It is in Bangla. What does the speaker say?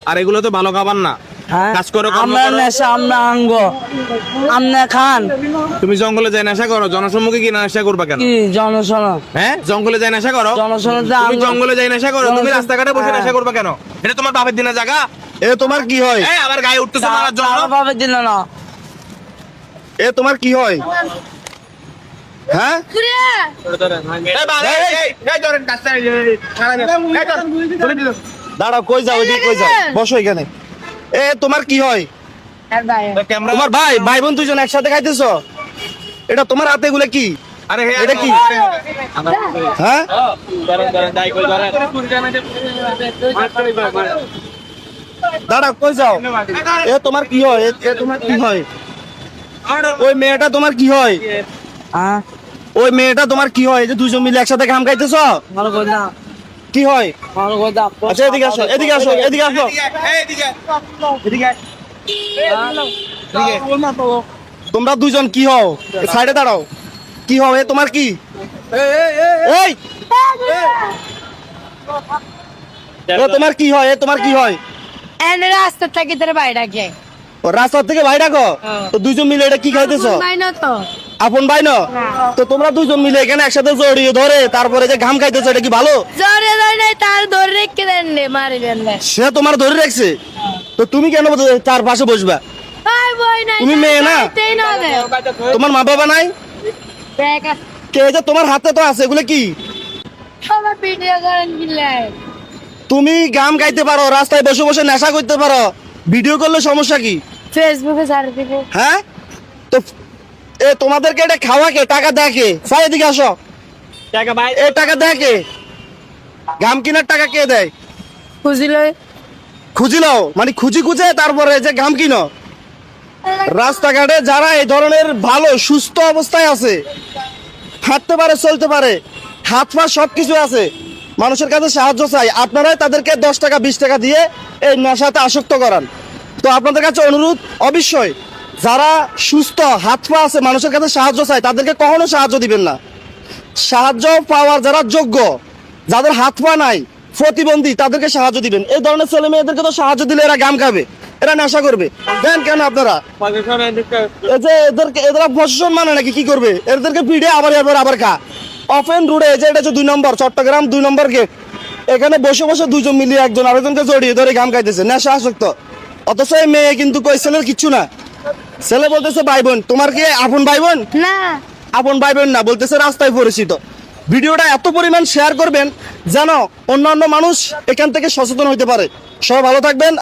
আর এগুলো তো ভালো খাবার না। কাজ করো, আমরা নেশা আমরা আঙ্গ আমরা খান। তুমি জঙ্গলে যাই নেশা করো, জনসম্মুখে কি নেশা করবা কেন? কি জনসন? হ্যাঁ, জঙ্গলে যাই নেশা করো। তুমি জঙ্গলে যাই নেশা করো, তুমি রাস্তাঘাটে বসে নেশা করবা কেন? এটা তোমার বাপের দিনের জায়গা। এ তোমার কি হয়? এই আবার গায়ে উঠতেছে মারার জন্য। ভাবে দিল না। এ তোমার কি হয়? হ্যাঁ, দাঁড়াও, কই যাও? এদিকে কই যাও? বসো এখানে। এ তোমার কি হয়? তোমার ভাই ভাই বোন দুজন একসাথে খাইতেছো? এটা তোমার হাতে এগুলো কি? আরে এটা কি? হ্যাঁ, দাঁড়াও, কই যাও? এ তোমার কি হয়? এ তোমার কি হয়? ওই মেয়েটা তোমার কি হয়? হ্যাঁ, ওই মেয়েটা তোমার কি হয়? এই যে দুজন মিলে একসাথে কাম খাইতেছো, ভালো কথা কি হয়? ভালো কথা। আচ্ছা, এদিকে আসো, এদিকে আসো, এদিকে আসো। তোমরা দুজন কি হও? সাইডে দাঁড়াও। কি হও? এ তোমার কি? এই, এ তোমার কি হয়? এ তোমার কি হয়? রাস্তা থেকে তোর বাইরে ও রাস্তা থেকে ভাই ডাকো? তো দুজন মিলে এটা কি খাইতেছো? তো আপন ভাই না? তো তোমরা দুজন মিলে এখানে একসাথে জড়িয়ে ধরে তারপরে যে ঘাম খাইতেছো, এটা কি ভালো? জোরে জোরে তার ধরে রেখে দেন রে মারি দেন রে। সে তোমার ধরে রাখছে, তো তুমি কেন তার পাশে বসবা? ভাই বই নাই, তুমি মেয়ে না? যাইতেই না দে। তোমার মা বাবা নাই? দেখ কে? যে তোমার হাতে তো আছে, এগুলো কি? আমার ভিডিও করেন কিলে। তুমি গাম গাইতে পারো, রাস্তায় বসে বসে নেশা করতে পারো, ভিডিও করলে সমস্যা কি? ফেসবুকে ছাড় দিব। হ্যাঁ, তো এ তোমাদেরকে এটা খাওয়া কে? টাকা দেয় কে? স্যার এদিকে আসো। এ টাকা দেয় কে? গাম কিনার টাকা কে দেয়? বুঝলে খুঁজিল মানে খুঁজি খুঁজে তারপরে যে গাম কিনো। রাস্তাঘাটে যারা এই ধরনের ভালো সুস্থ অবস্থায় আছে, হাঁটতে পারে, চলতে পারে, হাত পা সবকিছু আছে, মানুষের কাছে সাহায্য চাই, আপনারাই তাদেরকে 10 টাকা 20 টাকা দিয়ে এই নেশাতে আসক্ত করান। তো আপনাদের কাছে অনুরোধ, অবশ্যই যারা সুস্থ হাত পা আছে, মানুষের কাছে সাহায্য চাই, তাদেরকে কখনো সাহায্য দিবেন না। সাহায্য পাওয়ার যারা যোগ্য, যাদের হাত পা নাই, প্রতিবন্ধী, তাদেরকে সাহায্য দিবেন। এই ধরনের ছেলে মেয়েদেরকে তো সাহায্য দিলে এরা গাম খাবে, এরা নেশা করবে। দেন কেন আপনারা? এই যে এরা প্রশাসন মানে নাকি? কি করবে? এদেরকে পিড়ে আবার খা। অফেন রোডে, যে এটা হচ্ছে 2 নম্বর চট্টগ্রাম 2 নম্বর গেট, এখানে বসে বসে দুজন মিলিয়ে একজন আরেকজনকে জড়িয়ে ধরে গাম খাইতেছে, নেশা আসক্ত। অথচ এই মেয়ে কিন্তু কই ছেলের কিচ্ছু না। ছেলে বলতেছে ভাই বোন। তোমার কি আপন ভাই বোন? না আপন ভাই বোন না, বলতেছে রাস্তায় পরিচিত। ভিডিওটা এত পরিমাণ শেয়ার করবেন যেন অন্যান্য মানুষ এখান থেকে সচেতন হইতে পারে। সবাই ভালো থাকবেন।